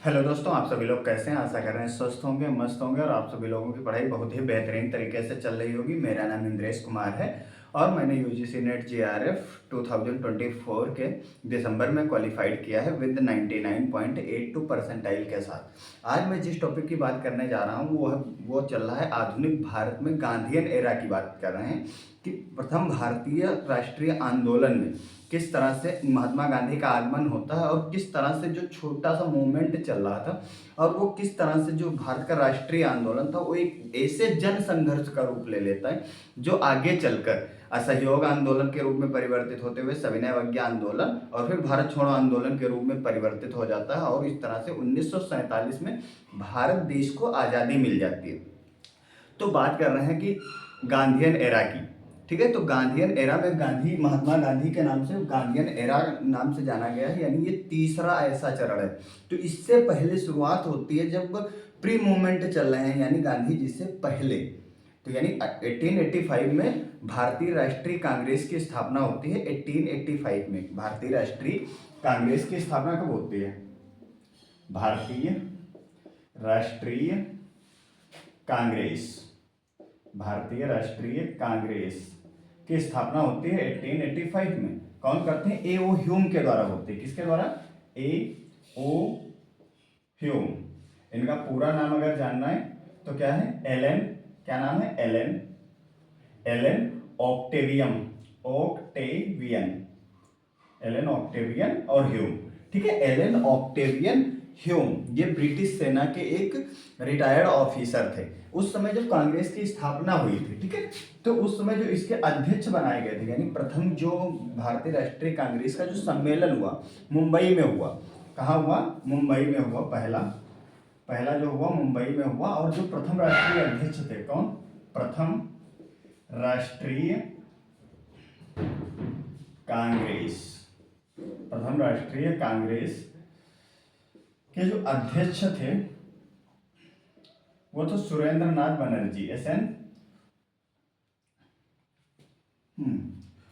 Hello दोस्तों, आप सभी लोग कैसे हैं। आशा कर रहे हैं स्वस्थ होंगे, मस्त होंगे और आप सभी लोगों की पढ़ाई बहुत ही बेहतरीन तरीके से चल रही होगी। मेरा नाम इंद्रेश कुमार है और मैंने यूजीसी नेट जेआरएफ 2024 के दिसंबर में क्वालिफाइड किया है विद 99.82 परसेंटाइल के साथ। आज मैं जिस टॉपिक की बात करने जा रहा हूँ वो चल रहा है आधुनिक भारत में गांधीयन एरा की बात कर रहे हैं कि प्रथम भारतीय राष्ट्रीय आंदोलन में किस तरह से महात्मा गांधी का आगमन होता है और किस तरह से जो छोटा सा मूवमेंट चल रहा था और वो किस तरह से जो भारत का राष्ट्रीय आंदोलन था वो एक ऐसे जन संघर्ष का रूप ले लेता है जो आगे चलकर असहयोग आंदोलन के रूप में परिवर्तित होते हुए सविनय अवज्ञा आंदोलन और फिर भारत छोड़ो आंदोलन के रूप में परिवर्तित हो जाता है और इस तरह से 1947 में भारत देश को आज़ादी मिल जाती है। तो बात कर रहे हैं कि गांधीयन एरा की। ठीक है, तो गांधीयन एरा में गांधी महात्मा गांधी के नाम से गांधीयन एरा नाम से जाना गया है, यानी ये तीसरा ऐसा चरण है। तो इससे पहले शुरुआत होती है जब प्री मूवमेंट चल रहे हैं, यानी गांधी जी से पहले। तो यानी 1885 में भारतीय राष्ट्रीय कांग्रेस की स्थापना होती है। 1885 में भारतीय राष्ट्रीय कांग्रेस की स्थापना कब होती है? भारतीय राष्ट्रीय कांग्रेस, भारतीय राष्ट्रीय कांग्रेस की स्थापना होती है 1885 में। कौन करते हैं? ए ओ ह्यूम के द्वारा होती है। किसके द्वारा? ए ओ ह्यूम। इनका पूरा नाम अगर जानना है तो क्या है? एलन, क्या नाम है? Allan, Allan Octavium, Octavian, Allan Octavian और ह्यूम। ठीक है, एलन ऑक्टेवियन ह्यूम ये ब्रिटिश सेना के एक रिटायर्ड ऑफिसर थे उस समय जब कांग्रेस की स्थापना हुई थी। ठीक है, तो उस समय जो इसके अध्यक्ष बनाए गए थे, यानी प्रथम जो भारतीय राष्ट्रीय कांग्रेस का जो सम्मेलन हुआ मुंबई में हुआ। कहाँ हुआ? मुंबई में हुआ। पहला पहला जो हुआ मुंबई में हुआ और जो प्रथम राष्ट्रीय अध्यक्ष थे, कौन? प्रथम राष्ट्रीय कांग्रेस, प्रथम राष्ट्रीय कांग्रेस के जो अध्यक्ष थे वो तो सुरेंद्र नाथ बनर्जी, SN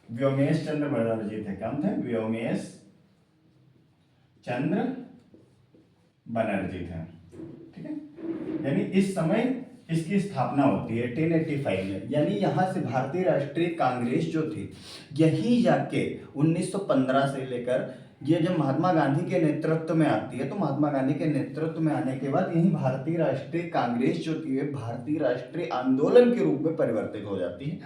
व्योमेश चंद्र बनर्जी थे। कौन थे? व्योमेश चंद्र बनर्जी थे। ठीक है, यानी इस समय इसकी स्थापना होती है 1885 में। यानी यहां से भारतीय राष्ट्रीय कांग्रेस जो थी यही जाके 1915 से लेकर ये जब महात्मा गांधी के नेतृत्व में आती है, तो महात्मा गांधी के नेतृत्व में आने के बाद यही भारतीय राष्ट्रीय कांग्रेस जो थी भारतीय राष्ट्रीय आंदोलन के रूप में परिवर्तित हो जाती है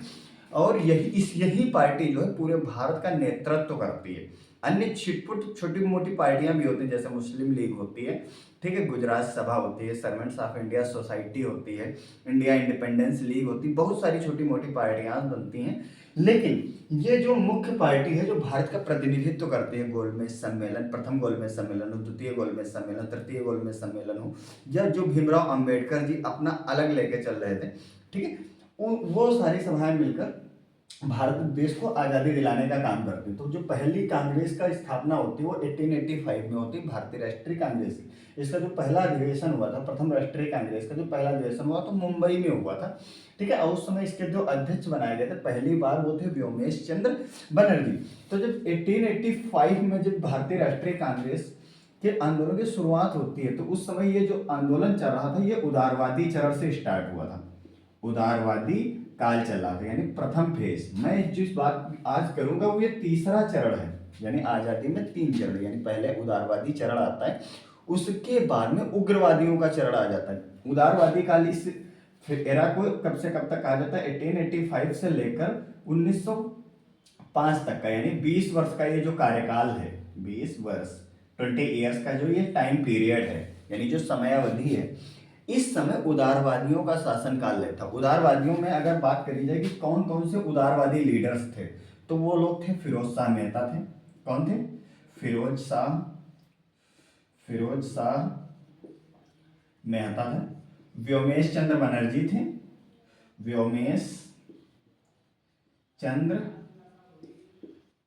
और यही पार्टी जो है पूरे भारत का नेतृत्व करती है। अन्य छिटपुट छोटी मोटी पार्टियां भी होती हैं, जैसे मुस्लिम लीग होती है, ठीक है, गुजरात सभा होती है, सर्वेंट्स ऑफ इंडिया सोसाइटी होती है, इंडिया इंडिपेंडेंस लीग होती है, बहुत सारी छोटी मोटी पार्टियां बनती हैं। लेकिन ये जो मुख्य पार्टी है जो भारत का प्रतिनिधित्व करती है, गोलमेज सम्मेलन, प्रथम गोलमेज सम्मेलन हो, द्वितीय गोलमेज सम्मेलन, तृतीय गोलमेज सम्मेलन हो, या जो भीमराव अंबेडकर जी अपना अलग लेके चल रहे थे, ठीक है, वो सारी सभाएं मिलकर भारत देश को आज़ादी दिलाने का काम करती है। तो जो पहली कांग्रेस का स्थापना होती है वो 1885 में होती है, भारतीय राष्ट्रीय कांग्रेस की। इसका जो पहला अधिवेशन हुआ था, प्रथम राष्ट्रीय कांग्रेस का जो पहला अधिवेशन हुआ तो मुंबई में हुआ था। ठीक है, और उस समय इसके जो अध्यक्ष बनाए गए थे पहली बार वो थे व्योमेश चंद्र बनर्जी। तो जब 1885 में जब भारतीय राष्ट्रीय कांग्रेस के आंदोलन की शुरुआत होती है तो उस समय ये जो आंदोलन चल रहा था ये उदारवादी चरण से स्टार्ट हुआ था। उदारवादी काल चला था, यानी प्रथम फेज। मैं जिस बात आज करूंगा वो ये तीसरा चरण है, यानी आजादी में 3 चरण, यानी पहले उदारवादी चरण आता है, उसके बाद में उग्रवादियों का चरण आ जाता है। उदारवादी काल इस एरा को कब से कब तक कहा जाता है? 1885 से लेकर 1905 तक का, यानी 20 वर्ष का ये जो कार्यकाल है, 20 वर्ष 20 ईयर्स का जो ये टाइम पीरियड है, यानी जो समयावधि है, इस समय उदारवादियों का शासनकाल था। उदारवादियों में अगर बात करी जाए कि कौन कौन से उदारवादी लीडर्स थे, तो वो लोग थे फिरोज शाह मेहता थे। कौन थे? फिरोज शाह मेहता थे। व्योमेश चंद्र बनर्जी थे, व्योमेश चंद्र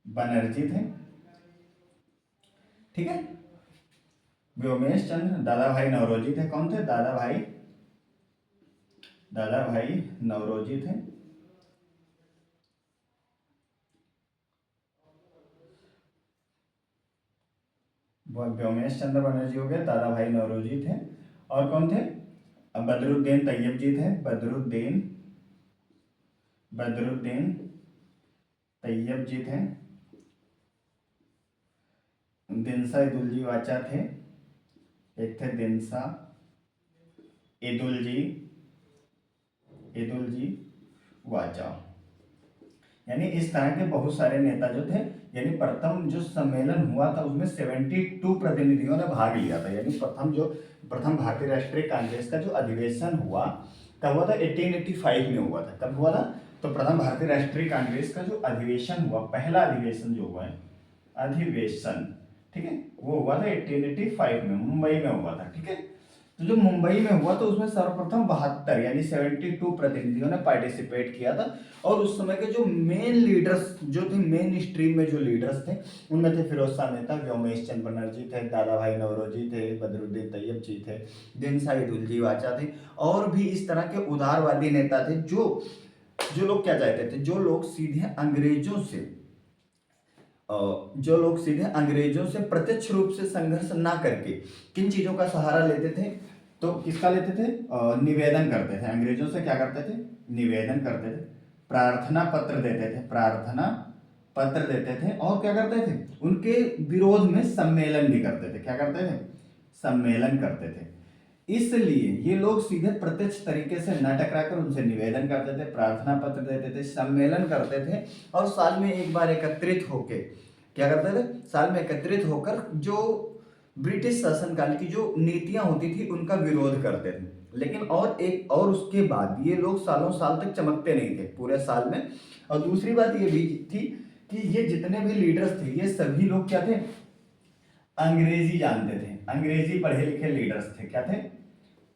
बनर्जी थे। ठीक है, व्योमेश चंद्र। दादा भाई नौरोजी थे। कौन थे? दादा भाई नौरोजी थे। व्योमेश चंद्र बनर्जी हो गए, दादा भाई नौरोजी थे, और कौन थे? बदरुद्दीन तैयब जी थे, बदरुद्दीन तैयब जी थे, दिनसा इदुल्जी वाचा थे, एक थे दिनसा इदुल्जी वाचा। यानी इस तरह के बहुत सारे नेता जो थे, यानी प्रथम जो सम्मेलन हुआ था उसमें 72 प्रतिनिधियों ने भाग लिया था। यानी प्रथम भारतीय राष्ट्रीय कांग्रेस का जो अधिवेशन हुआ तब हुआ था 1885 में हुआ था। कब हुआ था? तो प्रथम भारतीय राष्ट्रीय कांग्रेस का जो अधिवेशन हुआ, पहला अधिवेशन जो हुआ है, अधिवेशन, ठीक है, वो हुआ था 1885 में, मुंबई में हुआ था। ठीक है, तो जो मुंबई में हुआ तो उसमें सर्वप्रथम 72 यानी 72 प्रतिनिधियों ने पार्टिसिपेट किया था। और उस समय के जो मेन लीडर्स जो थे, मेन स्ट्रीम में जो लीडर्स थे, उनमें थे फिरोज शाह मेहता, व्योमेश चंद्र बनर्जी थे, दादा भाई नौरोजी थे, बदरुद्दीन तैयब जी थे, दिनसा इदुल्जी वाचा थे, और भी इस तरह के उदारवादी नेता थे। जो लोग क्या चाहते थे, जो लोग सीधे अंग्रेजों से प्रत्यक्ष रूप से संघर्ष ना करके किन चीजों का सहारा लेते थे? तो किसका लेते थे? निवेदन करते थे। अंग्रेजों से क्या करते थे? निवेदन करते थे, प्रार्थना पत्र देते थे, और क्या करते थे? उनके विरोध में सम्मेलन भी करते थे। क्या करते थे? सम्मेलन करते थे। इसलिए ये लोग सीधे प्रत्यक्ष तरीके से न टकराकर उनसे निवेदन करते थे, प्रार्थना पत्र देते थे, सम्मेलन करते थे, और साल में एक बार एकत्रित होके क्या करते थे? साल में एकत्रित होकर जो ब्रिटिश शासनकाल की जो नीतियां होती थी उनका विरोध करते थे। लेकिन और उसके बाद ये लोग सालों साल तक चमकते नहीं थे पूरे साल में। और दूसरी बात ये भी थी कि ये जितने भी लीडर्स थे, ये सभी लोग क्या थे? अंग्रेजी जानते थे, अंग्रेजी पढ़े लिखे लीडर्स थे। क्या थे?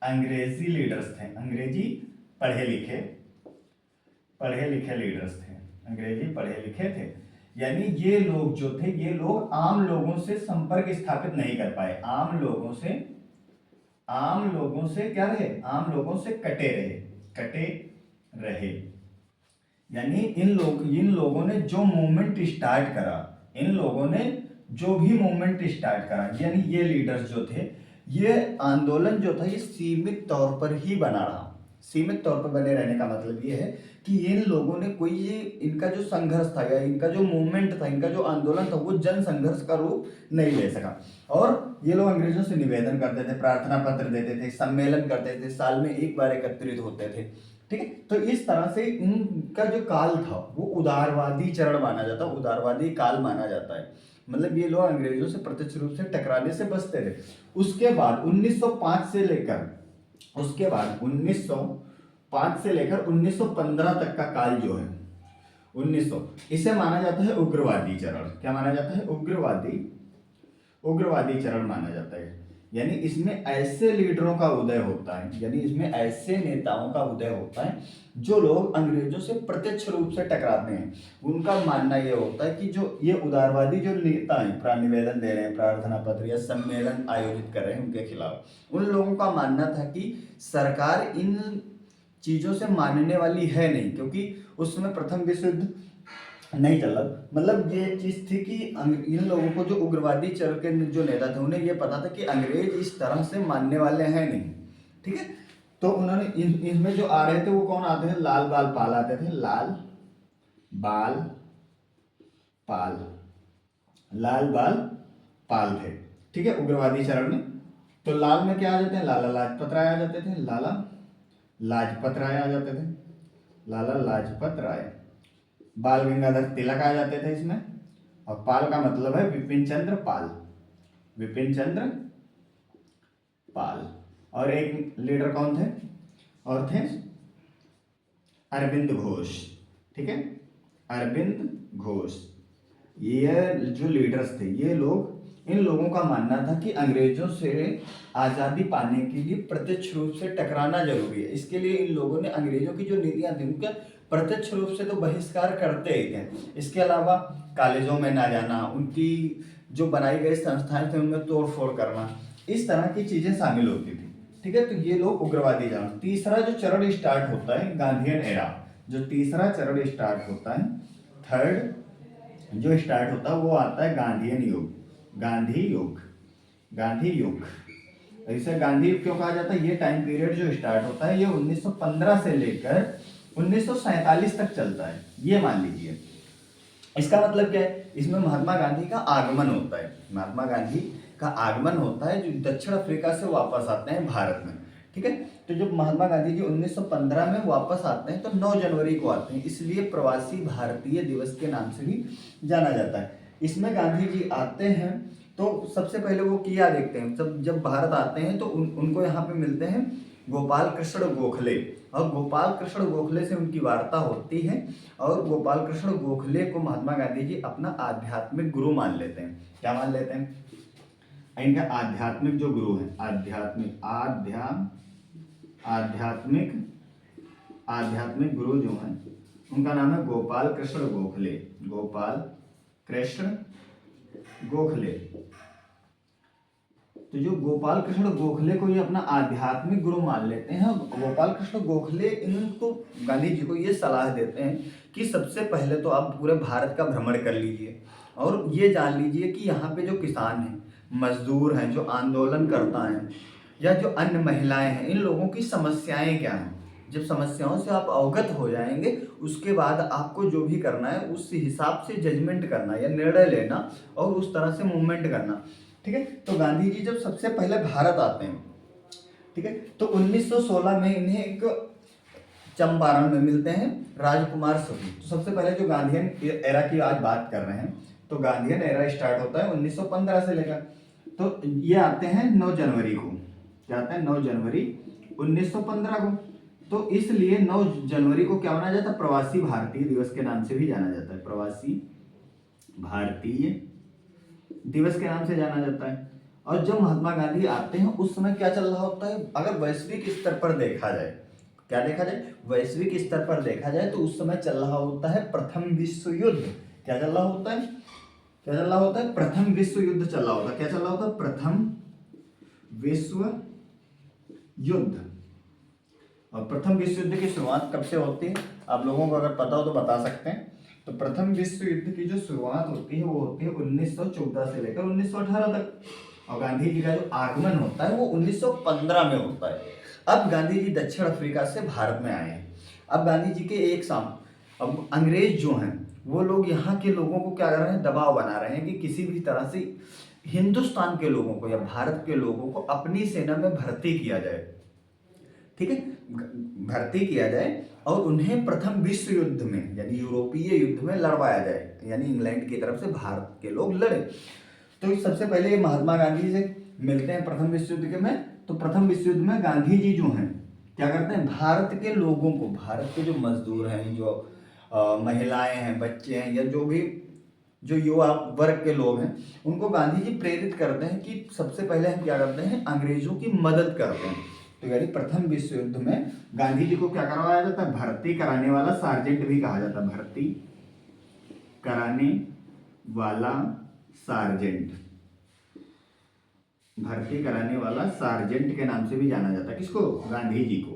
अंग्रेजी लीडर्स थे, अंग्रेजी पढ़े लिखे लीडर्स थे, अंग्रेजी पढ़े लिखे थे। यानी ये लोग जो थे, ये लोग आम लोगों से संपर्क स्थापित नहीं कर पाए, आम लोगों से क्या रहे? आम लोगों से कटे रहे। यानी इन लोगों ने जो मूवमेंट स्टार्ट करा, यानी ये लीडर्स जो थे, ये आंदोलन जो था ये सीमित तौर पर ही बना रहा। सीमित तौर पर बने रहने का मतलब ये है कि इन लोगों ने इनका जो संघर्ष था या इनका जो मूवमेंट था, इनका जो आंदोलन था, वो जन संघर्ष का रूप नहीं ले सका। और ये लोग अंग्रेजों से निवेदन करते थे, प्रार्थना पत्र देते थे, सम्मेलन करते थे, साल में एक बार एकत्रित होते थे। ठीक है, तो इस तरह से इनका जो काल था वो उदारवादी चरण माना जाता है, उदारवादी काल माना जाता है। मतलब ये लोग अंग्रेजों से प्रत्यक्ष रूप से टकराने से बचते थे। उसके बाद 1905 से लेकर 1915 तक का काल जो है 1900, इसे माना जाता है उग्रवादी चरण। क्या माना जाता है? उग्रवादी चरण माना जाता है। यानी इसमें ऐसे लीडरों का उदय होता है, यानी इसमें ऐसे नेताओं का उदय होता है जो लोग अंग्रेजों से प्रत्यक्ष रूप से टकराते हैं। उनका मानना यह होता है कि जो ये उदारवादी जो नेता हैं, निवेदन दे रहे हैं, प्रार्थना पत्र या सम्मेलन आयोजित कर रहे हैं उनके खिलाफ, उन लोगों का मानना था कि सरकार इन चीजों से मानने वाली है नहीं, क्योंकि उस समय प्रथम विश्व युद्ध नहीं चल रहा। मतलब ये चीज थी कि इन लोगों को, जो उग्रवादी चरण के जो नेता थे, उन्हें ये पता था कि अंग्रेज इस तरह से मानने वाले हैं नहीं। ठीक है, तो उन्होंने इसमें जो आ रहे थे वो कौन आते थे? लाल बाल पाल आते थे, लाल बाल पाल थे। ठीक है, उग्रवादी चरण में। तो लाल में क्या आ जाते हैं? लाला लाजपत राय आ जाते थे, लाला लाजपत राय। बाल गंगाधर तिलक आ जाते थे इसमें। और पाल का मतलब है विपिन चंद्र पाल। और एक लीडर कौन थे? और थे अरविंद घोष। ठीक है, अरविंद घोष। ये जो लीडर्स थे, इन लोगों का मानना था कि अंग्रेजों से आज़ादी पाने के लिए प्रत्यक्ष रूप से टकराना जरूरी है। इसके लिए इन लोगों ने अंग्रेजों की जो नीतियां थी उनका प्रत्यक्ष रूप से तो बहिष्कार करते ही थे। इसके अलावा कॉलेजों में ना जाना, उनकी जो बनाई गई संस्थाएं थी उनमें तोड़ फोड़ करना, इस तरह की चीजें शामिल होती थी। ठीक है, तो ये लोग उग्रवादी चरण। तीसरा जो चरण स्टार्ट होता है गांधीयन एरा, जो तीसरा चरण स्टार्ट होता है, थर्ड जो स्टार्ट होता है वो आता है गांधी युग। गांधी युग। इसे गांधी युग क्यों कहा जाता है? ये टाइम पीरियड जो स्टार्ट होता है ये 1915 से लेकर 1947 तक चलता है, ये मान लीजिए। इसका मतलब क्या है? इसमें महात्मा गांधी का आगमन होता है, महात्मा गांधी का आगमन होता है, जो दक्षिण अफ्रीका से वापस आते हैं भारत में। ठीक है, तो जब महात्मा गांधी जी 1915 में वापस आते हैं तो 9 जनवरी को आते हैं, इसलिए प्रवासी भारतीय दिवस के नाम से भी जाना जाता है। इसमें गांधी जी आते हैं तो सबसे पहले वो किया देखते हैं, जब भारत आते हैं तो उनको यहाँ पे मिलते हैं गोपाल कृष्ण गोखले, और गोपाल कृष्ण गोखले से उनकी वार्ता होती है, और गोपाल कृष्ण गोखले को महात्मा गांधी जी अपना आध्यात्मिक गुरु मान लेते हैं। क्या मान लेते हैं? इनका आध्यात्मिक जो गुरु है, आध्यात्मिक गुरु जो है उनका नाम है गोपाल कृष्ण गोखले, गोपाल कृष्ण गोखले। तो जो गोपाल कृष्ण गोखले को ये अपना आध्यात्मिक गुरु मान लेते हैं, गोपाल कृष्ण गोखले इनको गांधी जी को ये सलाह देते हैं कि सबसे पहले तो आप पूरे भारत का भ्रमण कर लीजिए और ये जान लीजिए कि यहाँ पे जो किसान हैं, मजदूर हैं, जो आंदोलन करता हैं, या जो अन्य महिलाएं हैं, इन लोगों की समस्याएं क्या हैं। जब समस्याओं से आप अवगत हो जाएंगे उसके बाद आपको जो भी करना है उस हिसाब से जजमेंट करना या निर्णय लेना और उस तरह से मूवमेंट करना। ठीक है, तो गांधी जी जब सबसे पहले भारत आते हैं, ठीक है, तो 1916 में इन्हें एक चंपारण में मिलते हैं राजकुमार सभी। तो सबसे पहले जो गांधीयन एरा की आज बात कर रहे हैं, तो गांधीयन एरा स्टार्ट होता है 1915 से लेकर, तो ये आते हैं 9 जनवरी को। क्या आता है? 9 जनवरी 1915 को। तो इसलिए 9 जनवरी को क्या माना जाता है? प्रवासी भारतीय दिवस के नाम से भी जाना जाता है, प्रवासी भारतीय दिवस के नाम से जाना जाता है। और जब महात्मा गांधी आते हैं उस समय क्या चल रहा होता है? अगर वैश्विक स्तर पर देखा जाए, क्या देखा जाए? वैश्विक स्तर पर देखा जाए तो उस समय चल रहा होता है प्रथम विश्व युद्ध। क्या चल रहा होता है? क्या चल रहा होता है? प्रथम विश्व युद्ध चल रहा होता है। क्या चल रहा होता है? प्रथम विश्व युद्ध। और प्रथम विश्व युद्ध की शुरुआत कब से होती है? आप लोगों को अगर पता हो तो बता सकते हैं। तो प्रथम विश्व युद्ध की जो शुरुआत होती है वो होती है 1914 से लेकर 1918 तक, और गांधी जी का जो आगमन होता है वो 1915 में होता है। अब गांधी जी दक्षिण अफ्रीका से भारत में आए हैं। अब गांधी जी के एक अब अंग्रेज जो हैं वो लोग यहाँ के लोगों को क्या कर रहे हैं? दबाव बना रहे हैं कि किसी भी तरह से हिंदुस्तान के लोगों को या भारत के लोगों को अपनी सेना में भर्ती किया जाए। ठीक है, भर्ती किया जाए और उन्हें प्रथम विश्व युद्ध में यानी यूरोपीय युद्ध में लड़वाया जाए, यानी इंग्लैंड की तरफ से भारत के लोग लड़े। तो सबसे पहले ये महात्मा गांधी से मिलते हैं प्रथम विश्व युद्ध के में। तो प्रथम विश्व युद्ध में गांधी जी जो हैं क्या करते हैं? भारत के लोगों को, भारत के जो मजदूर हैं, जो महिलाएं हैं, बच्चे हैं, या जो भी जो युवा वर्ग के लोग हैं, उनको गांधी जी प्रेरित करते हैं कि सबसे पहले हम क्या करते हैं? अंग्रेजों की मदद करते हैं। तो यानी प्रथम विश्व युद्ध में गांधी जी को क्या करवाया जाता है? भर्ती कराने वाला सार्जेंट भी कहा जाता है, भर्ती कराने वाला सार्जेंट, भर्ती कराने वाला सार्जेंट के नाम से भी जाना जाता है। किसको? गांधी जी को।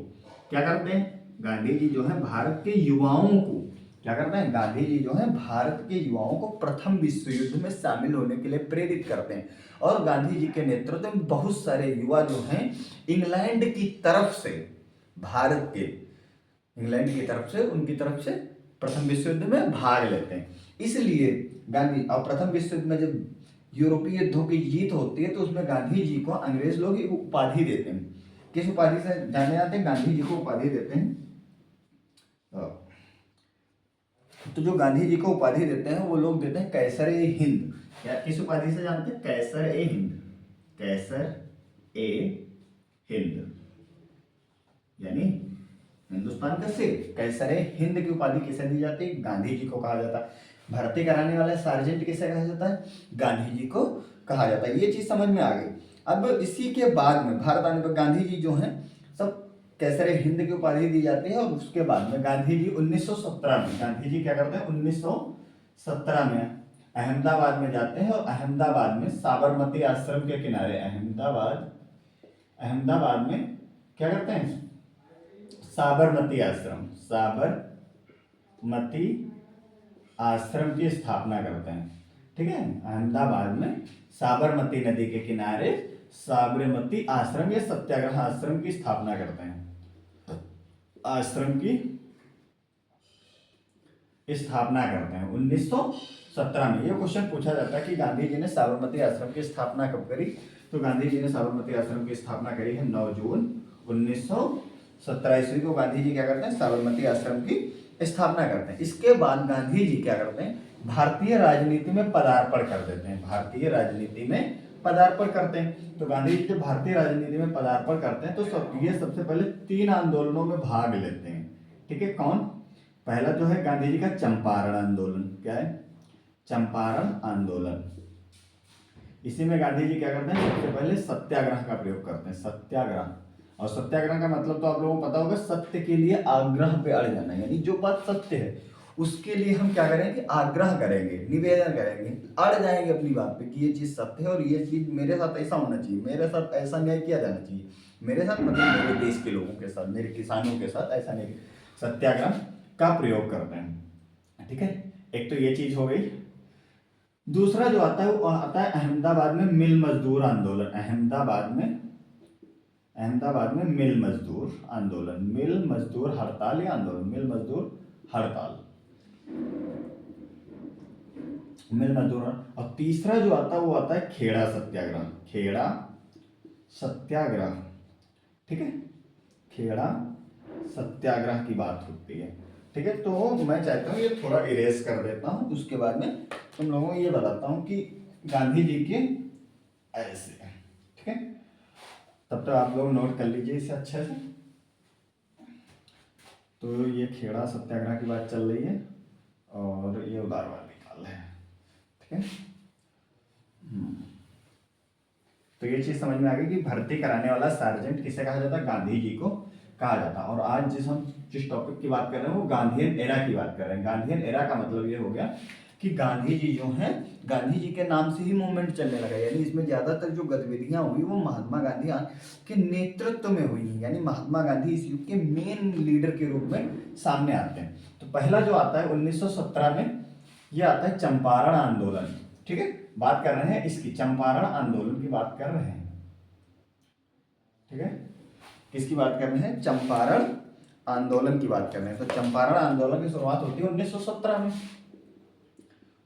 क्या करते हैं? गांधी जी जो है भारत के युवाओं को क्या करते हैं? गांधी जी जो है भारत के युवाओं को प्रथम विश्व युद्ध में शामिल होने के लिए प्रेरित करते हैं, और गांधी जी के नेतृत्व में बहुत सारे युवा जो हैं इंग्लैंड की तरफ से, भारत के इंग्लैंड की तरफ से, उनकी तरफ से प्रथम विश्व युद्ध में भाग लेते हैं। इसलिए गांधी और प्रथम विश्व युद्ध में जब यूरोपीय युद्धों की जीत होती है तो उसमें गांधी जी को अंग्रेज लोग एक उपाधि देते हैं। किस उपाधि से जाने जाते हैं? गांधी जी को उपाधि देते हैं। तो जो गांधी जी को उपाधि देते हैं वो लोग देते हैं कैसर ए हिंद। या किस उपाधि से जानते हैं? कैसर ए हिंद, कैसर ए हिंद, यानी हिंदुस्तान का सिर। कैसर ए हिंद की उपाधि किसे दी जाती है? गांधी जी को कहा जाता है। भर्ती कराने वाले सार्जेंट किसे कहा जाता है? गांधी जी को कहा जाता है। ये चीज समझ में आ गई। अब इसी के बाद में भारत आने पर गांधी जी जो हैं सब कैसर हिंद की उपाधि दी जाती है, और उसके बाद में गांधी जी 1917 में, गांधी जी क्या करते हैं? 1917 में अहमदाबाद में जाते हैं, और अहमदाबाद में साबरमती आश्रम के किनारे, अहमदाबाद में क्या करते हैं? साबरमती आश्रम, साबरमती आश्रम की स्थापना करते हैं। ठीक है, अहमदाबाद में साबरमती नदी के किनारे साबरमती आश्रम या सत्याग्रह आश्रम की स्थापना करते हैं, आश्रम की स्थापना करते हैं 1917 में। ये क्वेश्चन पूछा जाता है कि गांधी जी ने साबरमती आश्रम की स्थापना कब करी। तो गांधी जी ने साबरमती आश्रम की स्थापना करी है 9 जून 1917 ईस्वी को। गांधी जी क्या करते हैं, साबरमती आश्रम की स्थापना करते हैं। इसके बाद गांधी जी क्या करते हैं, भारतीय राजनीति में पदार्पण कर देते हैं, भारतीय राजनीति में पदार्पण करते हैं। तो गांधी जी जब भारतीय राजनीति में पदार्पण करते हैं तो ये सबसे पहले 3 आंदोलनों में भाग लेते हैं। ठीक है, कौन, पहला जो है गांधी जी का चंपारण आंदोलन। क्या है, चंपारण आंदोलन। इसी में गांधी जी क्या करते हैं, सबसे पहले सत्याग्रह का प्रयोग करते हैं, सत्याग्रह। और सत्याग्रह का मतलब तो आप लोगों को पता होगा, सत्य के लिए आग्रह पे अड़ जाना, यानी जो बात सत्य है उसके लिए हम क्या करेंगे, आग्रह करेंगे, निवेदन करेंगे, अड़ जाएंगे अपनी बात पे कि ये चीज सत्य है और ये चीज मेरे साथ ऐसा होना चाहिए, मेरे साथ ऐसा न्याय किया जाना चाहिए, मेरे साथ मतलब मेरे देश के लोगों के साथ, मेरे किसानों के साथ ऐसा नहीं। सत्याग्रह का प्रयोग करते हैं। ठीक है, एक तो ये चीज हो गई। दूसरा जो आता है वो आता है अहमदाबाद में मिल मजदूर आंदोलन। अहमदाबाद में मिल मजदूर आंदोलन, मिल मजदूर हड़ताल या आंदोलन, मिल मजदूर हड़ताल, मिल मजदूर। और तीसरा जो आता है वो आता है खेड़ा सत्याग्रह, खेड़ा सत्याग्रह। ठीक है, खेड़ा सत्याग्रह की बात होती है। ठीक है, तो मैं चाहता हूँ ये थोड़ा इरेज कर देता हूँ, उसके बाद में तुम लोगों को ये बताता हूँ कि गांधी जी के ऐसे। ठीक है, तब तक आप लोग नोट कर लीजिए इसे अच्छे से। तो ये खेड़ा सत्याग्रह की बात चल रही है और ये उदारवाद निकाल है। ठीक है, तो ये चीज समझ में आ गई कि भर्ती कराने वाला सार्जेंट किसे कहा जाता है, गांधी जी को कहा जाता है। और आज जिस टॉपिक की बात कर रहे हैं वो गांधीयन एरा की बात कर रहे हैं। गांधीयन एरा का मतलब ये हो गया कि गांधी जी जो हैं, गांधी जी के नाम से ही मूवमेंट चलने लगा, यानी इसमें ज्यादातर जो गतिविधियां हुई वो महात्मा गांधी के नेतृत्व में हुई हैं, यानी महात्मा गांधी इस युग के मेन लीडर के रूप में सामने आते हैं। तो पहला जो आता है 1917 में, ये आता है चंपारण आंदोलन। ठीक है, बात कर रहे हैं इसकी, चंपारण आंदोलन की बात कर रहे हैं। ठीक है, किसकी बात कर रहे हैं, चंपारण आंदोलन की बात कर रहे हैं। तो चंपारण आंदोलन की शुरुआत होती है 1917 में,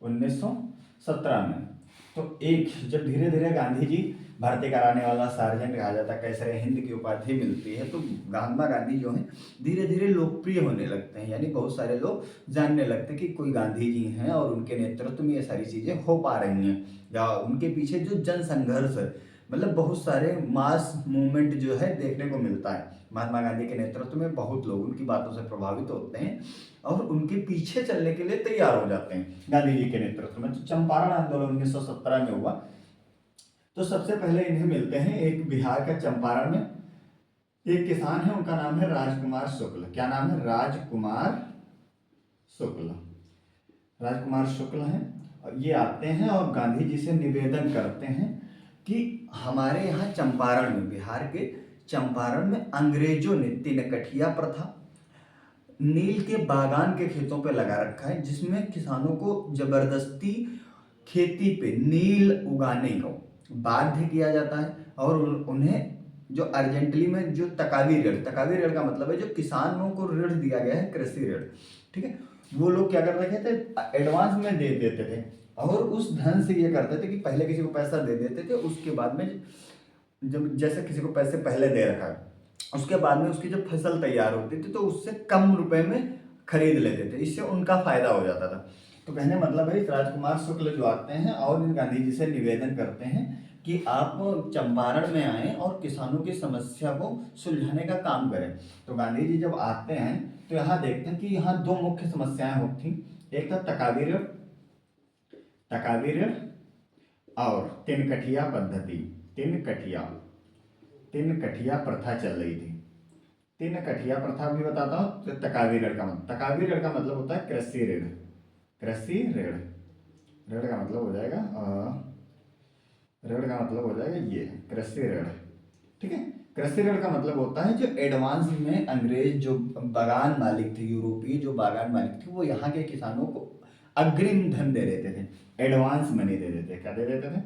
1917 में। तो एक जब धीरे धीरे गांधी जी भर्ती कराने वाला सार्जेंट कहा जाता है, कैसरे हिंद की उपाधि मिलती है, तो महात्मा गांधी जो है धीरे धीरे लोकप्रिय होने लगते हैं, यानी बहुत सारे लोग जानने लगते हैं कि कोई गांधी जी हैं और उनके नेतृत्व में ये सारी चीजें हो पा रही हैं, या उनके पीछे जो जन संघर्ष है, मतलब बहुत सारे मास मूवमेंट जो है देखने को मिलता है। महात्मा गांधी के नेतृत्व में बहुत लोग उनकी बातों से प्रभावित होते हैं और उनके पीछे चलने के लिए तैयार हो जाते हैं गांधी जी के नेतृत्व में। तो चंपारण आंदोलन 1917 में हुआ। तो सबसे पहले इन्हें मिलते हैं एक बिहार का चंपारण में एक किसान है, उनका नाम है राजकुमार शुक्ल। क्या नाम है, राजकुमार शुक्ल। राजकुमार शुक्ल हैं और ये आते हैं और गांधी जी से निवेदन करते हैं कि हमारे यहाँ चंपारण में, बिहार के चंपारण में अंग्रेजों ने तिनकठिया प्रथा नील के बागान के खेतों पे लगा रखा है, जिसमें किसानों को जबरदस्ती खेती पे नील उगाने को बाध्य किया जाता है और उन्हें जो अर्जेंटली में जो तकावी ऋण का मतलब है जो किसानों को ऋण दिया गया है, कृषि ऋण। ठीक है, वो लोग क्या कर रखे थे, एडवांस में दे देते थे और उस धन से ये करते थे कि पहले किसी को पैसा दे देते थे, उसके बाद में जब जैसे किसी को पैसे पहले दे रखा है, उसके बाद में उसकी जब फसल तैयार होती थी तो उससे कम रुपए में खरीद लेते थे, इससे उनका फायदा हो जाता था। तो कहने मतलब है राजकुमार शुक्ल जो आते हैं और गांधी जी से निवेदन करते हैं कि आप चंपारण में आए और किसानों की समस्या को सुलझाने का काम करें। तो गांधी जी जब आते हैं तो यहाँ देखते हैं कि यहाँ 2 मुख्य समस्याएं होती, एक था तकावी ऋण और तिनकठिया पद्धति, तिनकठिया प्रथा चल रही थी। तिनकठिया प्रथा भी बताता हूँ। तो तकावी ऋण का मतलब होता है कृषि ऋण। ऋण का मतलब हो जाएगा ये कृषि ऋण। ठीक है, कृषि ऋण का मतलब होता है जो एडवांस में अंग्रेज जो बागान मालिक थे, यूरोपीय जो बागान मालिक थे, वो यहाँ के किसानों को अग्रिम धन दे देते थे। एडवांस मनी दे देते। क्या दे देते थे?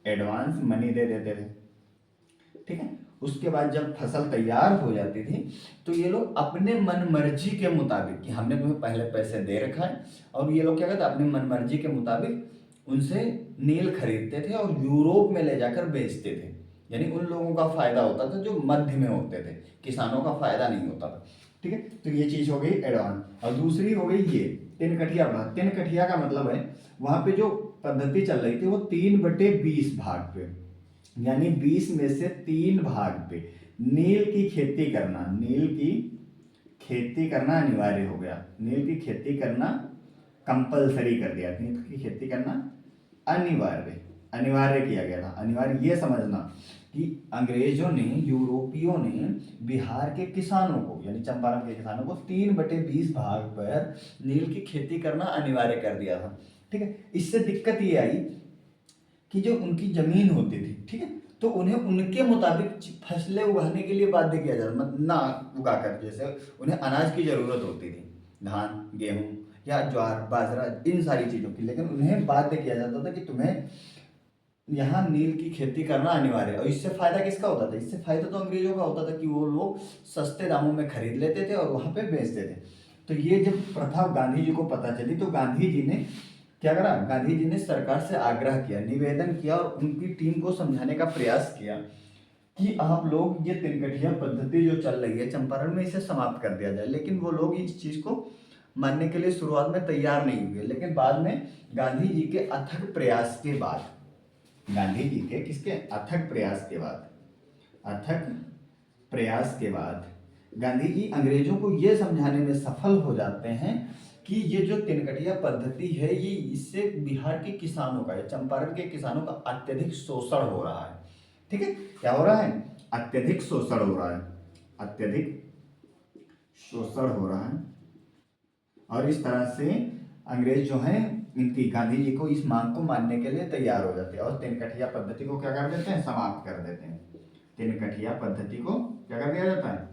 एडवांस मनी दे देते थे। ठीक है। उसके बाद जब फसल तैयार हो जाती थी तो ये लोग अपने मन मर्जी के मुताबिक, कि हमने तुम्हें पहले पैसे दे रखा है, और ये लोग क्या कहते हैं, अपने मन मर्जी के मुताबिक उनसे नील खरीदते थे और यूरोप में ले जाकर बेचते थे। यानी उन लोगों का फायदा होता था जो मध्य में होते थे, किसानों का फायदा नहीं होता था। ठीक है। तो ये चीज हो गई एडवांस। और दूसरी हो गई ये तिनकठिया भाग। तिनकठिया का मतलब है वहां पे जो पद्धति चल रही थी वो 3/20 भाग पे, यानी 20 में से 3 भाग पे नील की खेती करना, नील की खेती करना अनिवार्य हो गया। नील की खेती करना कंपलसरी कर दिया, नील की खेती करना अनिवार्य किया गया था। अनिवार्य ये समझना कि अंग्रेजों ने, यूरोपियों ने बिहार के किसानों को, यानी चंपारण के किसानों को 3/20 भाग पर नील की खेती करना अनिवार्य कर दिया था। ठीक है। इससे दिक्कत ये आई कि जो उनकी जमीन होती थी, ठीक है, तो उन्हें उनके मुताबिक फसलें उगाने के लिए बाध्य किया जाता, मतलब ना उगाकर, जैसे उन्हें अनाज की जरूरत होती थी, धान, गेहूं या ज्वार, बाजरा, इन सारी चीजों की, लेकिन उन्हें बाध्य किया जाता था कि तुम्हें यहाँ नील की खेती करना अनिवार्य है। और इससे फायदा किसका होता था? इससे फायदा तो अंग्रेजों का होता था कि वो लोग सस्ते दामों में खरीद लेते थे और वहां पे बेचते थे। तो ये जब प्रथा गांधी जी को पता चली तो गांधी जी ने क्या करा? गांधी जी ने सरकार से आग्रह किया, निवेदन किया और उनकी टीम को समझाने का प्रयास किया कि आप लोग ये तिनकठिया पद्धति जो चल रही है चंपारण में, इसे समाप्त कर दिया जाए। लेकिन वो लोग इस चीज को मानने के लिए शुरुआत में तैयार नहीं हुए, लेकिन बाद में गांधी जी के अथक प्रयास के बाद, गांधी जी के किसके अथक प्रयास के बाद, अथक प्रयास के बाद गांधी जी अंग्रेजों को यह समझाने में सफल हो जाते हैं कि ये जो तिनकठिया पद्धति है ये, इससे बिहार के किसानों का, चंपारण के किसानों का अत्यधिक शोषण हो रहा है। ठीक है। क्या हो रहा है? अत्यधिक शोषण हो रहा है, अत्यधिक शोषण हो रहा है। और इस तरह से अंग्रेज जो है इनकी, गांधी जी को इस मांग को मानने के लिए तैयार हो जाते हैं और तिनकठिया पद्धति को क्या कर देते हैं? समाप्त कर देते हैं। तिनकठिया पद्धति को क्या कर दिया जाता है?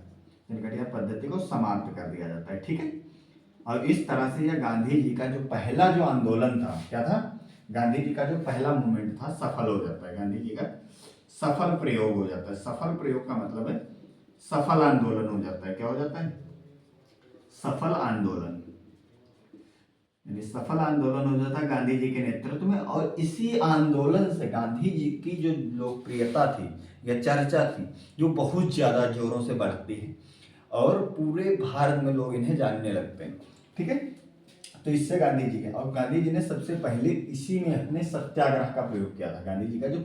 तिनकठिया पद्धति को समाप्त कर दिया जाता है। ठीक है। और इस तरह से यह गांधी जी का जो पहला जो आंदोलन था, क्या था? गांधी जी का जो पहला मूवमेंट था सफल हो जाता है। गांधी जी का सफल प्रयोग हो जाता है। सफल प्रयोग का मतलब है सफल आंदोलन हो जाता है। क्या हो जाता है? सफल आंदोलन, यानी सफल आंदोलन हो जाता है गांधी जी के नेतृत्व में। और इसी आंदोलन से गांधी जी की जो लोकप्रियता थी या चर्चा थी, जो बहुत ज्यादा जोरों से बढ़ती है और पूरे भारत में लोग इन्हें जानने लगते हैं। ठीक है। तो इससे गांधी जी के, और गांधी जी ने सबसे पहले इसी में अपने सत्याग्रह का प्रयोग किया था। गांधी जी का जो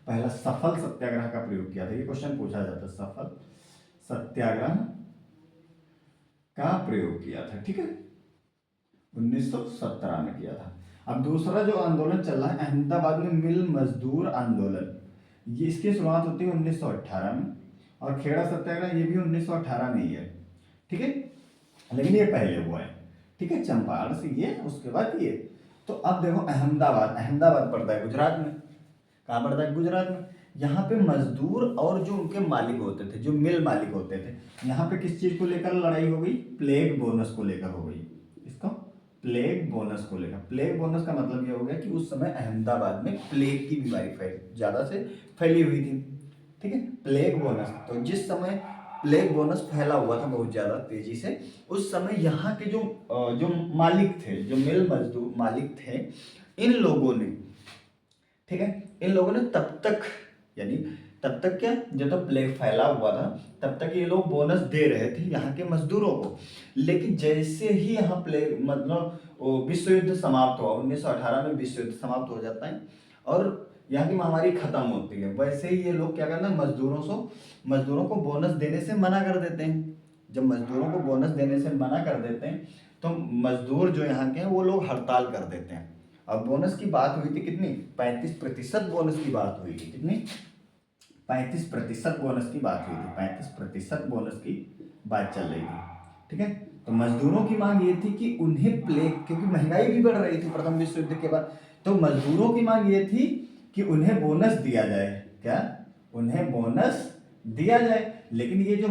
पहला सफल सत्याग्रह का प्रयोग किया था, ये क्वेश्चन पूछा जाता है, सफल सत्याग्रह का प्रयोग किया था। ठीक है। 1917 में किया था। अब दूसरा जो आंदोलन चल रहा है अहमदाबाद में मिल मजदूर आंदोलन, ये इसकी शुरुआत होती है 1918 में और खेड़ा सत्याग्रह ये भी 1918 में ही है। ठीक है। लेकिन ये पहले हुआ है। ठीक है। चंपारण से ये, उसके बाद ये। तो अब देखो अहमदाबाद, अहमदाबाद पड़ता है गुजरात में। कहाँ पड़ता है? गुजरात में। यहाँ पे मजदूर और जो उनके मालिक होते थे, जो मिल मालिक होते थे, यहाँ पे किस चीज को लेकर लड़ाई हो गई? प्लेग बोनस को लेकर हो गई। इसको प्लेग बोनस को लेकर। प्लेग बोनस का मतलब ये हो गया कि उस समय अहमदाबाद में प्लेग की बीमारी ज्यादा से फैली हुई थी। ठीक है। प्लेग बोनस, तो जिस समय प्लेग बोनस फैला हुआ था बहुत ज्यादा तेजी से, उस समय यहाँ के जो मालिक थे, जो मिल मजदूर मालिक थे, इन लोगों ने, ठीक है, इन लोगों ने तब तक, यानी तब तक क्या, जब तक प्लेग फैला हुआ था तब तक ये लोग बोनस दे रहे थे यहाँ के मजदूरों को। लेकिन जैसे ही यहाँ प्लेग, मतलब विश्व युद्ध समाप्त हुआ, 1918 में विश्व युद्ध समाप्त हो जाता है और यहाँ की महामारी खत्म होती है, वैसे ही ये लोग क्या करना, मजदूरों को बोनस देने से मना कर देते हैं। जब मजदूरों को बोनस देने से मना कर देते हैं तो मजदूर जो यहाँ के हैं वो लोग हड़ताल कर देते हैं। अब बोनस की बात हुई थी कितनी? 35% बोनस की बात हुई थी। कितनी? 35% बोनस की बात हुई थी। 35% बोनस की बात चल रही थी। ठीक है। तो मजदूरों की मांग ये थी कि उन्हें प्लेग, क्योंकि महंगाई भी बढ़ रही थी प्रथम विश्व युद्ध के बाद, तो मजदूरों की मांग ये थी कि उन्हें बोनस दिया जाए। क्या? उन्हें बोनस दिया जाए। लेकिन ये जो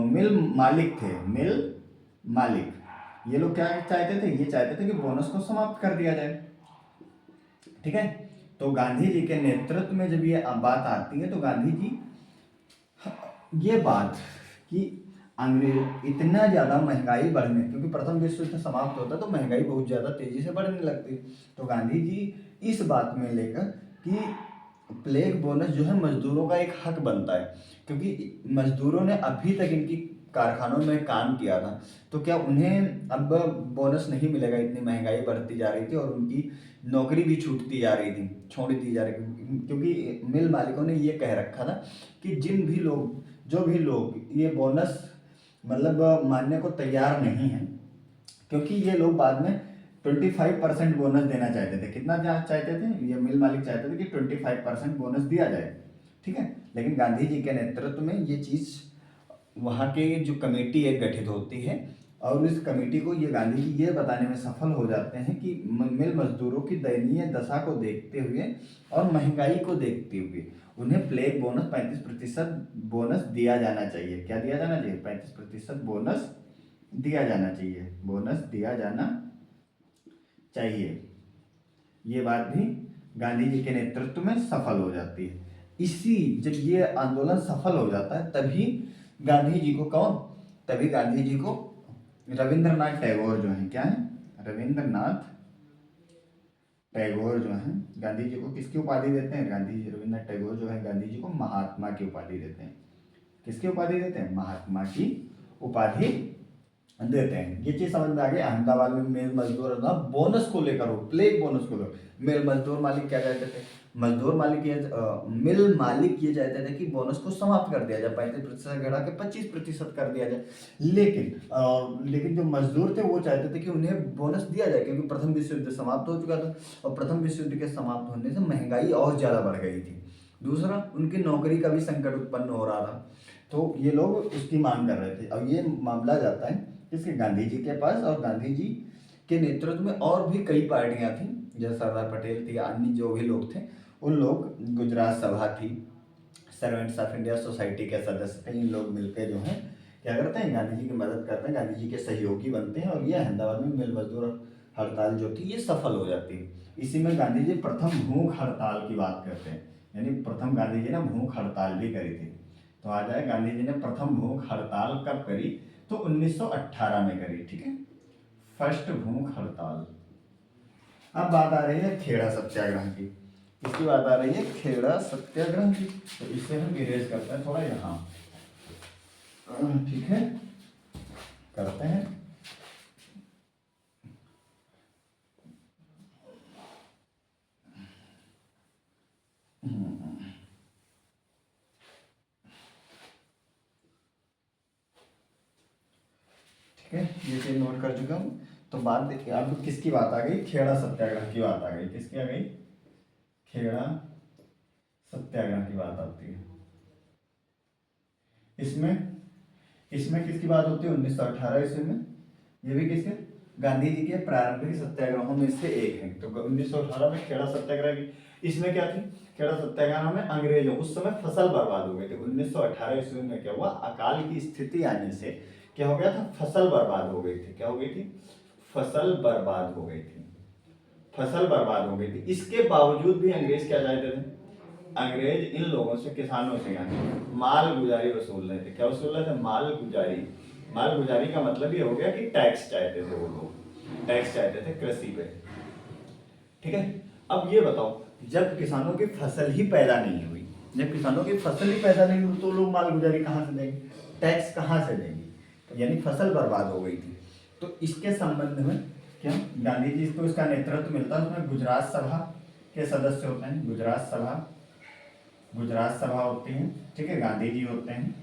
मिल मालिक थे, मिल मालिक, ये लोग क्या चाहते थे, ये चाहते थे कि बोनस को समाप्त कर दिया जाए। ठीक है, तो गांधी जी के नेतृत्व में जब ये बात आती है तो गांधी जी ये बात कि अंग्रेज इतना ज़्यादा महंगाई बढ़ने, क्योंकि प्रथम विश्व युद्ध समाप्त होता तो महंगाई बहुत ज़्यादा तेज़ी से बढ़ने लगती, तो गांधी जी इस बात में लेकर कि प्लेग बोनस जो है मजदूरों का एक हक बनता है, क्योंकि मजदूरों ने अभी तक इनकी कारखानों में काम किया था, तो क्या उन्हें अब बोनस नहीं मिलेगा, इतनी महंगाई बढ़ती जा रही थी और उनकी नौकरी भी छूटती जा रही थी, छोड़ दी जा रही थी, क्योंकि मिल मालिकों ने ये कह रखा था कि जिन भी लोग, जो भी लोग ये बोनस मतलब मानने को तैयार नहीं है, क्योंकि ये लोग बाद में 25% बोनस देना चाहते थे। कितना चाहते थे, ये मिल मालिक चाहते थे कि 25% बोनस दिया जाए। ठीक है, लेकिन गांधी जी के नेतृत्व में ये चीज़, वहाँ के जो कमेटी एक गठित होती है और इस कमेटी को ये गांधी जी ये बताने में सफल हो जाते हैं कि मिल मजदूरों की दयनीय दशा को देखते हुए और महंगाई को देखते हुए उन्हें प्लेग बोनस 35% बोनस दिया जाना चाहिए। क्या दिया जाना चाहिए, 35% बोनस दिया जाना चाहिए, बोनस दिया जाना चाहिए। ये बात भी गांधी जी के नेतृत्व में सफल हो जाती है। इसी जब ये आंदोलन सफल हो जाता है तभी गांधी जी को कौन, तभी गांधी जी को रविंद्रनाथ टैगोर जो है, क्या है, रविंद्रनाथ टैगोर जो है गांधी जी को किसकी उपाधि देते हैं, गांधी जी, रविंद्रनाथ टैगोर जो है गांधी जी को महात्मा की उपाधि देते हैं। किसकी उपाधि देते हैं, महात्मा की उपाधि देते हैं। ये चीज समझ में आ गई। अहमदाबाद में मिल मजदूर ना बोनस को लेकर हो, प्लेग बोनस को लेकर मिल मजदूर मालिक क्या कहते थे, मजदूर मालिक ये मिल मालिक ये चाहते थे कि बोनस को समाप्त कर दिया जाए, 35% घटा के 25% कर दिया जाए, लेकिन जो मजदूर थे वो चाहते थे कि उन्हें बोनस दिया जाए, क्योंकि प्रथम विश्व युद्ध समाप्त हो चुका था और प्रथम विश्व युद्ध के समाप्त होने से महंगाई और ज्यादा बढ़ गई थी। दूसरा, उनकी नौकरी का भी संकट उत्पन्न हो रहा था, तो ये लोग उसकी मांग कर रहे थे। अब ये मामला जाता है किसके, गांधी जी के पास, और गांधी जी के नेतृत्व में और भी कई पार्टियां थी, जैसे सरदार पटेल थी, अन्य जो भी लोग थे उन लोग, गुजरात सभा थी, सर्वेंट्स ऑफ इंडिया सोसाइटी के सदस्य थे, इन लोग मिलकर जो है क्या करते हैं, गांधी जी की मदद करते हैं, गांधी जी के सहयोगी बनते हैं और ये अहमदाबाद में मिल मजदूर हड़ताल जो थी ये सफल हो जाती है। इसी में गांधी जी प्रथम भूख हड़ताल की बात करते हैं, यानी प्रथम गांधी जी ने भूख हड़ताल भी करी थी। तो आ जाए, गांधी जी ने प्रथम भूख हड़ताल कब करी, तो 1918 में करी। ठीक है, फर्स्ट भूख हड़ताल। अब बात आ रही है खेड़ा सत्याग्रह की। किसकी बात आ रही है, खेड़ा सत्याग्रह की। तो इसे हम इरेज करते हैं थोड़ा यहाँ, ठीक है, करते हैं। ठीक है, ये चीज नोट कर चुका हूँ। तो बात देखिए, अब किसकी बात आ गई, खेड़ा सत्याग्रह की बात आ गई। किसकी आ गई, खेड़ा सत्याग्रह की बात आती है। इसमें इसमें किसकी बात होती है, 1918 ईस्वी में। ये भी किसके, गांधी जी के प्रारंभिक सत्याग्रहों में से एक है। तो 1918 में खेड़ा सत्याग्रह की, इसमें क्या थी, खेड़ा सत्याग्रह में अंग्रेजों, उस समय फसल बर्बाद हो गई थी। 1918 ईस्वी में क्या हुआ, अकाल की स्थिति आने से क्या हो गया था, फसल बर्बाद हो गई थी। क्या हो गई थी, फसल बर्बाद हो गई थी, फसल बर्बाद हो गई थी। इसके बावजूद भी अंग्रेज क्या चाहते थे, अंग्रेज इन लोगों से, किसानों से यानी माल गुजारी वसूल रहे थे। क्या वसूल रहे थे, माल गुजारी। माल गुजारी का मतलब ये हो गया कि टैक्स चाहते थे वो लोग, टैक्स चाहते थे कृषि पे। ठीक है, अब ये बताओ, जब किसानों की फसल ही पैदा नहीं हुई, जब किसानों की फसल ही पैदा नहीं हुई तो लोग माल गुजारी कहाँ से देंगे, टैक्स कहाँ से देंगे, तो यानी फसल बर्बाद हो गई थी। तो इसके संबंध में क्या गांधी जी को इसका नेतृत्व मिलता है, उसमें गुजरात सभा के सदस्य होते हैं, गुजरात सभा होती है। ठीक है, गांधी जी होते हैं,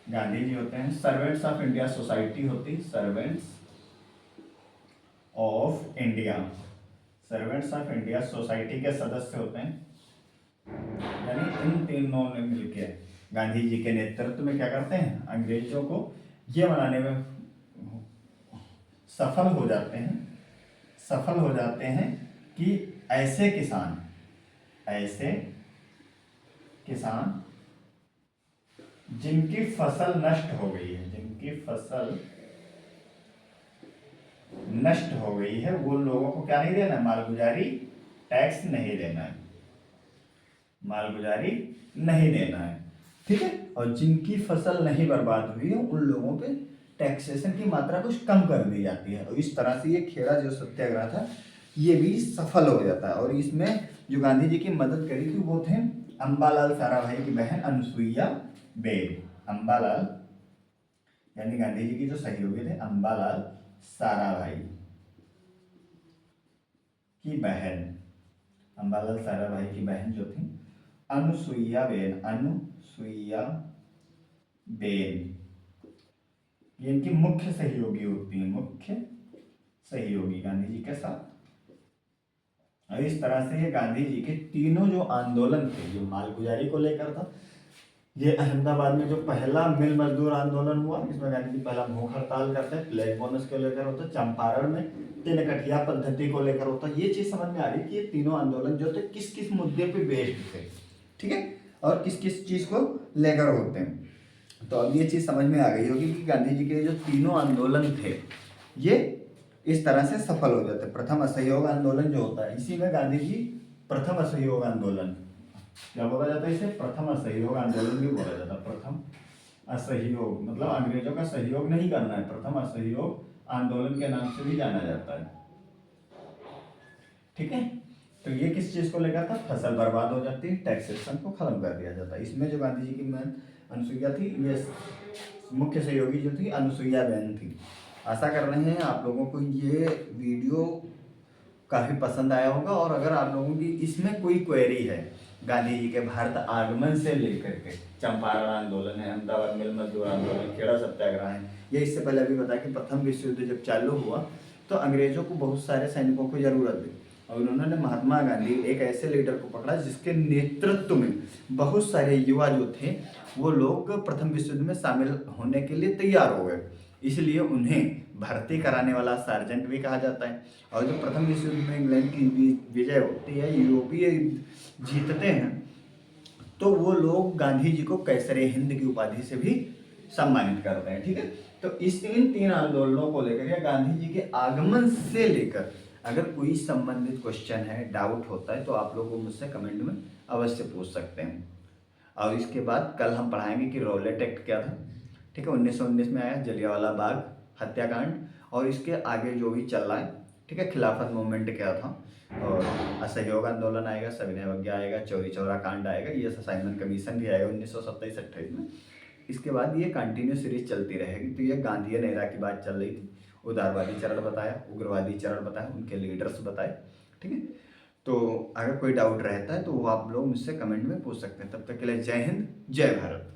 गांधी जी होते हैं। सर्वेंट्स ऑफ इंडिया सोसाइटी होती, servants of India, servants of India society के सदस्य होते हैं। यानी इन तीनों ने मिलकर गांधी जी के नेतृत्व में क्या करते हैं, अंग्रेजों को ये बनाने में सफल हो जाते हैं, सफल हो जाते हैं कि ऐसे किसान, ऐसे किसान जिनकी फसल नष्ट हो गई है, जिनकी फसल नष्ट हो गई है, वो लोगों को क्या नहीं देना है, मालगुजारी टैक्स नहीं देना है, मालगुजारी नहीं देना है। ठीक है, और जिनकी फसल नहीं बर्बाद हुई है उन लोगों पे टैक्सेशन की मात्रा कुछ कम कर दी जाती है। और इस तरह से ये खेड़ा जो सत्याग्रह था ये भी सफल हो जाता है। और इसमें जो गांधी जी की मदद करी थी वो थे अंबालाल साराभाई की बहन अनुसुईया बेन। अंबालाल यानी गांधी जी की जो सहयोगी थे अंबालाल साराभाई की बहन, अंबालाल साराभाई की बहन जो थी अनुसुईया बेन, अनुसुईया बेन, ये इनकी मुख्य सहयोगी होती है, मुख्य सहयोगी गांधी जी के साथ। और इस तरह से ये गांधी जी के तीनों जो आंदोलन थे, जो मालगुजारी को लेकर था, ये अहमदाबाद में जो पहला मिल मजदूर आंदोलन हुआ, इसमें गांधी जी पहला भूख हड़ताल करते हैं, ब्लैक बोनस को लेकर होता है, चंपारण में तिनकठिया पद्धति को लेकर होता है। ये चीज समझ में आ रही कि ये तीनों आंदोलन जो थे किस किस मुद्दे पे बेस्ड थे, ठीक है, और किस किस चीज को लेकर होते हैं। तो अब ये चीज समझ में आ गई होगी कि गांधी जी के जो तीनों आंदोलन थे ये इस तरह से सफल हो जाते। प्रथम असहयोग आंदोलन जो होता है, इसी में गांधी जी प्रथम असहयोग आंदोलन क्या बोला जाता है, इसे प्रथम असहयोग आंदोलन भी बोला जाता है। प्रथम असहयोग मतलब अंग्रेजों का सहयोग नहीं करना है, प्रथम असहयोग आंदोलन के नाम से भी जाना जाता है। ठीक है, तो ये किस चीज को लेकर था, फसल बर्बाद हो जाती है, टैक्सेशन को खत्म कर दिया जाता है। इसमें जो गांधी जी की मैन अनुसुईया थी, ये मुख्य सहयोगी जो थी अनुसुईया बेन थी। आशा कर रहे हैं आप लोगों को ये वीडियो काफ़ी पसंद आया होगा। और अगर आप लोगों की इसमें कोई क्वेरी है गांधी जी के भारत आगमन से लेकर के, चंपारण आंदोलन है, अहमदाबाद मिल मजदूर आंदोलन, खेड़ा सत्याग्रह है, ये इससे पहले अभी बताया कि प्रथम विश्व युद्ध जब चालू हुआ तो अंग्रेजों को बहुत सारे सैनिकों की जरूरत थी और उन्होंने महात्मा गांधी एक ऐसे लीडर को पकड़ा जिसके नेतृत्व में बहुत सारे युवा जो थे वो लोग प्रथम विश्व युद्ध में शामिल होने के लिए तैयार हो गए। इसलिए उन्हें भर्ती कराने वाला सार्जेंट भी कहा जाता है। और जो प्रथम विश्व युद्ध में इंग्लैंड की विजय होती है, यूरोपीय जीतते हैं, तो वो लोग गांधी जी को कैसरे हिंद की उपाधि से भी सम्मानित करते हैं। ठीक है, तो इस इन तीन आंदोलनों को लेकर या गांधी जी के आगमन से लेकर अगर कोई संबंधित क्वेश्चन है, डाउट होता है, तो आप लोग मुझसे कमेंट में अवश्य पूछ सकते हैं। और इसके बाद कल हम पढ़ाएंगे कि रॉलेट एक्ट क्या था। ठीक है, 1919 में आया जलियांवाला बाग हत्याकांड, और इसके आगे जो भी चल रहा है, ठीक है, खिलाफत मूवमेंट क्या था, और असहयोग आंदोलन आएगा, सविनय अवज्ञा आएगा, चौरी चौरा कांड आएगा, ये साइमन कमीशन भी आएगा 1927-28 में। इसके बाद ये कंटिन्यू सीरीज चलती रहेगी। तो ये गांधी नेहरा की बात चल रही थी, उदारवादी चरण बताया, उग्रवादी चरण बताया, उनके लीडर्स बताए। ठीक है, तो अगर कोई डाउट रहता है तो वो आप लोग मुझसे कमेंट में पूछ सकते हैं। तब तक के लिए जय हिंद, जय भारत।